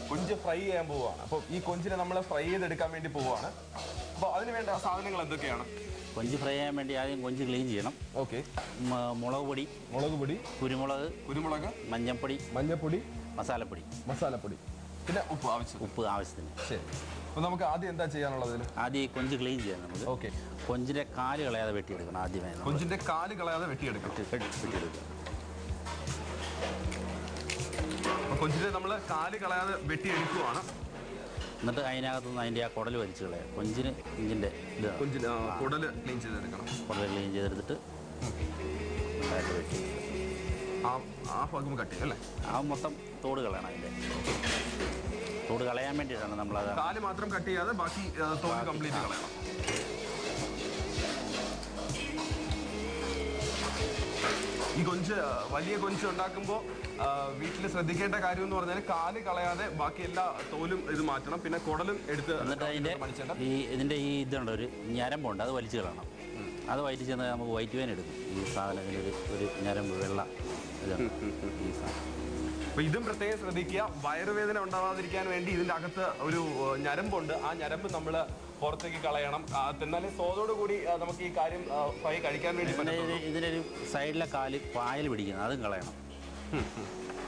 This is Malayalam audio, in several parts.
കൊഞ്ച് ഫ്രൈ ചെയ്യാൻ പോവുകയാണ്. അപ്പോൾ ഈ കൊഞ്ചിനെ നമ്മൾ ഫ്രൈ ചെയ്തെടുക്കാൻ വേണ്ടി പോവുകയാണ്. അപ്പോൾ അതിന് വേണ്ട സാധനങ്ങൾ എന്തൊക്കെയാണ്? കൊഞ്ച് ഫ്രൈ ചെയ്യാൻ വേണ്ടി ആദ്യം കൊഞ്ച് ക്ലീൻ ചെയ്യണം. ഓക്കെ. മുളക് പൊടി, കുരുമുളക്, മഞ്ഞൾപ്പൊടി, മസാലപ്പൊടി, പിന്നെ ഉപ്പ് ആവശ്യത്തിന്. ശരി. അപ്പോൾ നമുക്ക് ആദ്യം എന്താ ചെയ്യാനുള്ളത്? ആദ്യം ഈ കൊഞ്ച് ക്ലീൻ ചെയ്യാം നമുക്ക്. ഓക്കെ. കൊഞ്ചിൻ്റെ കാല് കളയാതെ വെട്ടിയെടുക്കണം. ആദ്യമേ കൊഞ്ചിൻ്റെ കാല് കളയാതെ വെട്ടിയെടുക്കണം. കൊഞ്ചിനെ നമ്മൾ കാല് കളയാതെ വെട്ടിയെടുക്കുവാണ്. എന്നിട്ട് അതിനകത്തുനിന്ന് അതിൻ്റെ ആ കുടൽ വലിച്ചു കളയാം. കൊഞ്ചിന് കുടൽ ക്ലീൻ ചെയ്തെടുക്കണം. കുടൽ ക്ലീൻ ചെയ്തെടുത്തിട്ട് വെട്ടി ആ ഭാഗം കട്ട് ചെയ്യും അല്ലേ? ആ മൊത്തം തോട് കളയണം. അതിൻ്റെ തോട് കളയാൻ വേണ്ടിയിട്ടാണ് നമ്മളത്. കാല് മാത്രം കട്ട് ചെയ്യാതെ ബാക്കി തോട് കംപ്ലീറ്റ് കളയണം. ഈ വലിയ കൊഞ്ച് ഉണ്ടാക്കുമ്പോൾ വീട്ടിൽ ശ്രദ്ധിക്കേണ്ട കാര്യം എന്ന് പറഞ്ഞാൽ കാല് കളയാതെ ബാക്കി എല്ലാ തോലും ഇത് മാറ്റണം. പിന്നെ കുടലും എടുത്ത് എന്നിട്ട് ഇതിൻ്റെ ഈ ഇതുണ്ട്, ഒരു ഞരമ്പുണ്ട്, അത് വലിച്ചു കളയണം. അത് വയറ്റി ചെന്ന് നമുക്ക് വൈറ്റ് വേൻ എടുക്കും. ഈ സാധനത്തിന് ഒരു ഞരമ്പ് വെള്ള ഇതാണ് ഈ സാധനം. അപ്പോൾ ഇതും പ്രത്യേകം ശ്രദ്ധിക്കുക. വയറുവേദന ഉണ്ടാവാതിരിക്കാൻ വേണ്ടി ഇതിൻ്റെ അകത്ത് ഒരു ഞരമ്പുണ്ട്. ആ ഞരമ്പ് നമ്മൾ പുറത്തേക്ക് കളയണം. എന്നാലും സ്വാദോടു കൂടി നമുക്ക് ഈ കാര്യം ഫ്രൈ കഴിക്കാൻ വേണ്ടി പറ്റും. ഇതിനൊരു സൈഡിലെ കാല് പായൽ പിടിക്കുന്നത്, അതും കളയണം.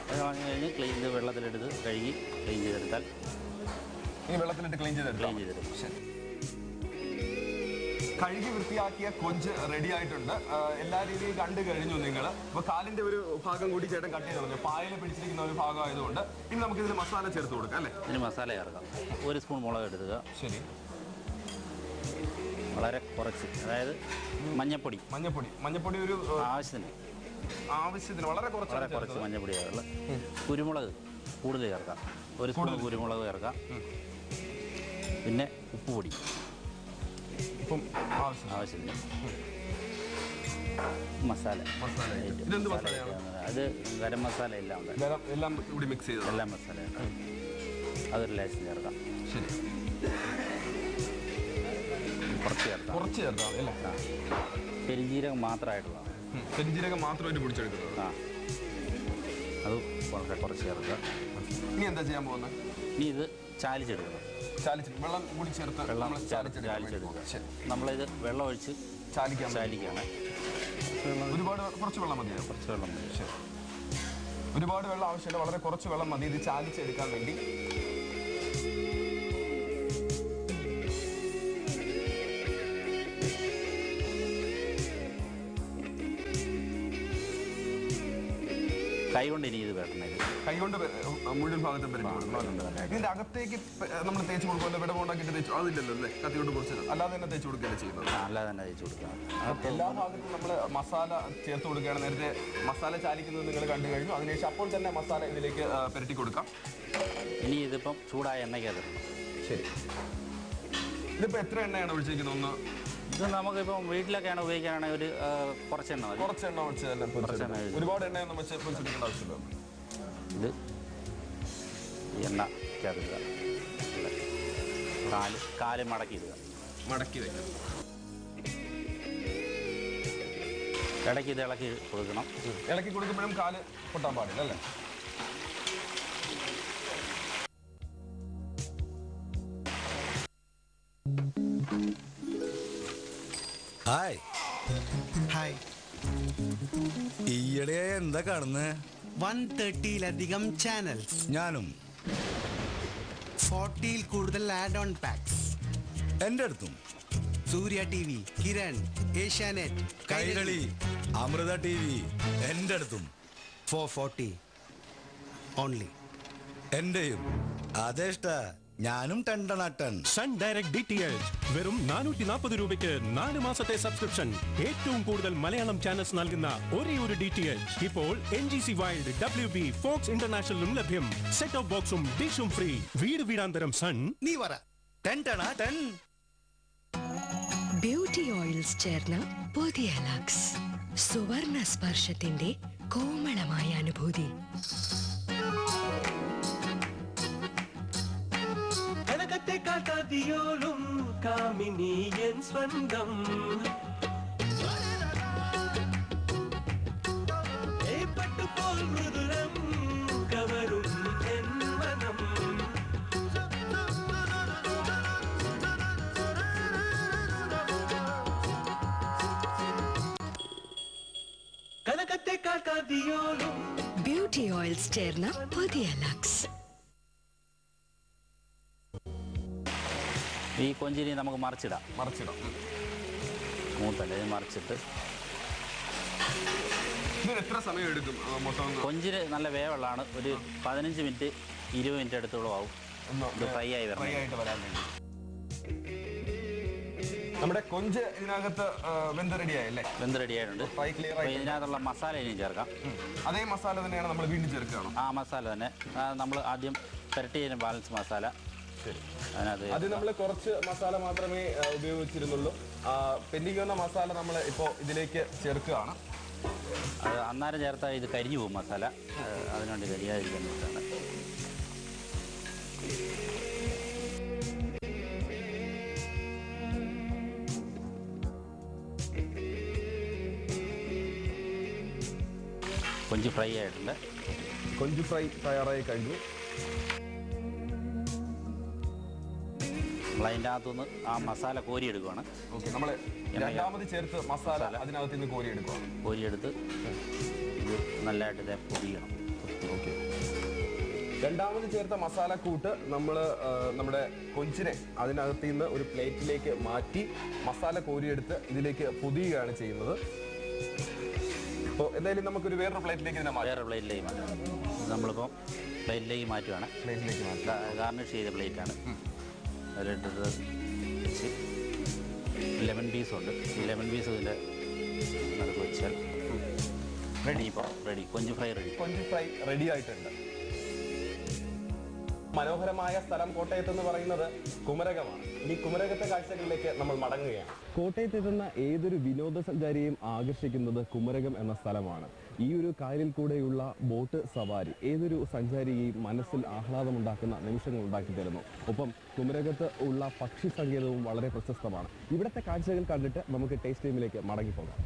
അത് കളഞ്ഞു കഴിഞ്ഞ് വെള്ളത്തിലെടുത്ത് കഴുകി ക്ലീൻ ചെയ്തെടുത്താൽ കഴുകി വൃത്തിയാക്കിയ കൊഞ്ച് റെഡി ആയിട്ടുണ്ട്. എല്ലാ രീതിയും കണ്ടു കഴിഞ്ഞു നിങ്ങൾ. അപ്പോൾ കാലിൻ്റെ ഒരു ഭാഗം കൂടി ചേട്ടൻ കട്ട് ചെയ്ത് പറഞ്ഞു. പായൽ പിടിച്ചിരിക്കുന്ന ഒരു ഭാഗം ആയതുകൊണ്ട് ഇനി നമുക്ക് ഇതിന് മസാല ചേർത്ത് കൊടുക്കാം അല്ലേ? ഇതിന് മസാല ചേർക്കാം. 1 സ്പൂൺ മുളക് എടുക്കുക. ശരി. വളരെ കുറച്ച്, അതായത് മഞ്ഞപ്പൊടി ഒരു ആവശ്യത്തിന് വളരെ കുറച്ച് മഞ്ഞപ്പൊടി ചേർക്കുക. കുരുമുളക് കൂടുതൽ ചേർക്കാം. 1 സ്പൂൺ കുരുമുളക് ചേർക്കാം. പിന്നെ ഉപ്പുപൊടി ആവശ്യത്തിന്. മസാല അത് ഗരം മസാല എല്ലാം മിക്സ് ചെയ്ത് എല്ലാം മസാല അതൊരു ലേശം ചേർക്കാം. ശരി. കുറച്ച് ചേർക്കാം അല്ലേ? പെരിഞ്ജീരകം മാത്രമായിട്ടുള്ളതാണ്. പെരിഞ്ജീരകം മാത്രമായിട്ട് പൊടിച്ചെടുക്കുന്നത്. അത് വളരെ കുറച്ച് ചേർക്കുക. ഇനി എന്താ ചെയ്യാൻ പോകുന്നത്? ഇനി ഇത് ചാലിച്ചെടുക്കണം. വെള്ളം കൂടി ചേർത്ത് ചാലിച്ചെടുക്കുക. നമ്മളിത് വെള്ളം ഒഴിച്ച് ചാലിക്കുകയാണ്. കുറച്ച് വെള്ളം മതിയോ? കുറച്ച് വെള്ളം മതി. ശരി. ഒരുപാട് വെള്ളം ആവശ്യമില്ല, വളരെ കുറച്ച് വെള്ളം മതി ഇത് ചാലിച്ചെടുക്കാൻ വേണ്ടി. കൈകൊണ്ട് ഇനി ഇത് വെട്ടണത്. കൈകൊണ്ട് മുഴുവൻ ഭാഗത്തും ഇതിന്റെ അകത്തേക്ക് നമ്മൾ തേച്ച് കൊടുക്കുമല്ലോ, വിടവുണ്ടാക്കിയിട്ട് തേച്ചു അതില്ലല്ലോ അല്ലേ? കത്തിയോണ്ട് കുറച്ച് അല്ലാതെ തന്നെ തേച്ച് കൊടുക്കുകയല്ലേ ചെയ്യുന്നത്? അല്ലാതെ തന്നെ തേച്ച് കൊടുക്കുക. എല്ലാ ഭാഗത്തും നമ്മൾ മസാല ചേർത്ത് കൊടുക്കുകയാണ്. നേരത്തെ മസാല ചാലിക്കുന്നത് നിങ്ങൾ കണ്ടു കഴിഞ്ഞു. അതിനുശേഷം അപ്പോൾ തന്നെ മസാല ഇതിലേക്ക് പുരട്ടി കൊടുക്കാം. ഇനി ഇതിപ്പം ചൂടായ എണ്ണയ്ക്ക് തരണം. ശരി. ഇതിപ്പോൾ എത്ര എണ്ണയാണ് ഒഴിച്ചിരിക്കുന്നത്? ഒന്ന് ഇത് നമുക്കിപ്പം വീട്ടിലൊക്കെയാണ് ഉപയോഗിക്കാനാണെങ്കിൽ ഒരു കുറച്ച് എണ്ണ ഒഴിച്ച് തന്നെ. ഒരുപാട് എണ്ണയൊന്നും വെച്ച് പൊരിച്ചെടുക്കേണ്ട ആവശ്യമില്ല. ഇത് എണ്ണ ചേർക്കുക. കാല് മടക്കി വയ്ക്കുക. ഇടയ്ക്ക് ഇത് ഇളക്കി കൊടുക്കണം. ഇളക്കി കൊടുക്കുമ്പോഴും കാല് പൊട്ടാൻ പാടില്ല അല്ലേ? ഹായ്. ഈയിടെ എന്താ കാണുന്നത്? 130-ലധികം ചാനൽസ്. ഞാനും 40-ൽ കൂടുതൽ ആഡ് ഓൺ പാക്സ്. എൻ്റെ അടുത്തും സൂര്യ TV, കിരൺ, ഏഷ്യാനെറ്റ്, കൈരളി, അമൃത TV എൻ്റെ അടുത്തും 440 ഓൺലി. എന്റെയും അതേഷ്ട. ഞാനും ടൺ. സൺ ഡയറക്ട് DTH വെറും 440 രൂപയ്ക്ക് 4 മാസത്തെ സബ്സ്ക്രിപ്ഷൻ. ഏറ്റവും കൂടുതൽ മലയാളം ചാനൽസ് നൽകുന്ന ഒരേ ഒരു DTH. ഇപ്പോൾ NGC വൈൽഡ്, WB, ഫോക്സ് ഇന്റർനാഷണലും ലഭ്യം. സെറ്റ് ഓഫ് ബോക്സും ഡിഷും ഫ്രീ. വീടാന്തരം സൺ. നീ പറ 10. ബ്യൂട്ടി ഓയിൽസ് ചേർന്ന പുതിയ ലക്സ് സുവർണ സ്പർശത്തിന്റെ കോമളമായ അനുഭൂതി. കാട്ടാതിയോളും കാമിനിയൻ സ്വന്തം പട്ടുപോൽ മൃദുരം കവരും എൻ മനം മതിയോലും ബ്യൂട്ടി ഓയിൽസ് ചേർന്ന പുതിയ ലക്സ്. ഈ കൊഞ്ചിനി നമുക്ക് മറിച്ചിടാം. മൂത്തല്ലേ മറിച്ചിട്ട് ഇതിന് എത്ര സമയം എടുക്കും മൊത്തം? കൊഞ്ചിന് നല്ല വേവുള്ളതാണ്. ഒരു 15 മിനിറ്റ് 20 മിനിറ്റ് അടുത്തോളം ആവും ഇത് ഫ്രൈ ആയി വരാൻ വേണ്ടി. നമ്മുടെ കൊഞ്ച് ഇതിനകത്ത് വെന്ത് റെഡിയായല്ലേ? വെന്ത് റെഡിയായിട്ടുണ്ട്. ഇതിനകത്തുള്ള മസാല ഇനി ചേർക്കാം. അതേ മസാല തന്നെയാണ് നമ്മൾ വീണ്ടും ചേർക്കുകയാണോ? ആ മസാല തന്നെ നമ്മൾ ആദ്യം പുരട്ടിയതിന് ബാലൻസ് മസാല. അത് നമ്മൾ കുറച്ച് മസാല മാത്രമേ ഉപയോഗിച്ചിരുന്നുള്ളൂ. പെൻഡിങ് വന്ന മസാല നമ്മൾ ഇപ്പോൾ ഇതിലേക്ക് ചേർക്കുകയാണ്. അത് അന്നേരം ചേർത്താൽ ഇത് കരിഞ്ഞു പോകും മസാല. അതിനുവേണ്ടി കരിയാതിരിക്കാൻ വേണ്ടിയിട്ടാണ്. കൊഞ്ച് ഫ്രൈ ആയിട്ടുണ്ട്. കൊഞ്ച് ഫ്രൈ തയ്യാറായി കഴിഞ്ഞു. അതിൻ്റെ അകത്തുനിന്ന് ആ മസാല കോരിയെടുക്കുകയാണ്. ഓക്കെ, നമ്മൾ രണ്ടാമത് ചേർത്ത് മസാല അതിനകത്ത് നിന്ന് കോരിയെടുക്കുകയാണ്. കോരിയെടുത്ത് ഇത് നല്ലതായിട്ട് ഇതേ പൊടിയണം. ഓക്കെ, രണ്ടാമത് ചേർത്ത മസാല കൂട്ട് നമ്മൾ നമ്മുടെ കൊഞ്ചിനെ അതിനകത്ത് നിന്ന് ഒരു പ്ലേറ്റിലേക്ക് മാറ്റി മസാല കോരിയെടുത്ത് ഇതിലേക്ക് പൊതിയുകയാണ് ചെയ്യുന്നത്. അപ്പോൾ എന്തായാലും നമുക്കൊരു വേറൊരു പ്ലേറ്റിലേക്ക് ഇതിനെ മാറ്റാം. വേറെ പ്ലേറ്റിലേക്ക് മാറ്റാം. നമ്മളിപ്പോൾ പ്ലേറ്റിലേക്ക് മാറ്റുവാണ്. പ്ലേറ്റിലേക്ക് മാറ്റാം. ഗാർണിഷ് ചെയ്ത പ്ലേറ്റാണ്. അതിലിട്ടത് വെച്ച് ലെമൺ പീസുണ്ട്. ഈ ലെമൺ പീസ് ഇതിൻ്റെ നടുക്ക് വെച്ചാൽ റെഡി. ഇപ്പോൾ റെഡി, കൊഞ്ച് ഫ്രൈ റെഡി. കൊഞ്ച് ഫ്രൈ റെഡി ആയിട്ടുണ്ട്. മനോഹരമായ സ്ഥലം കോട്ടയത്ത് എന്ന് പറയുന്നത് കുമരകമാണ്. ഇനി കുമരകത്തെ കാഴ്ചകളിലേക്ക് നമ്മൾ മടങ്ങുകയാണ്. കോട്ടയത്ത് എത്തുന്ന ഏതൊരു വിനോദസഞ്ചാരിയെയും ആകർഷിക്കുന്നത് കുമരകം എന്ന സ്ഥലമാണ്. ഈ ഒരു കായലിൽ കൂടെയുള്ള ബോട്ട് സവാരി ഏതൊരു സഞ്ചാരിയെയും മനസ്സിൽ ആഹ്ലാദമുണ്ടാക്കുന്ന നിമിഷങ്ങൾ ഉണ്ടാക്കി തരുന്നു. ഒപ്പം കുമരകത്ത് ഉള്ള പക്ഷി സങ്കേതവും വളരെ പ്രശസ്തമാണ്. ഇവിടുത്തെ കാഴ്ചകൾ കണ്ടിട്ട് നമുക്ക് ടേസ്റ്റ് ടൈമിലേക്ക് മടങ്ങിപ്പോകാം.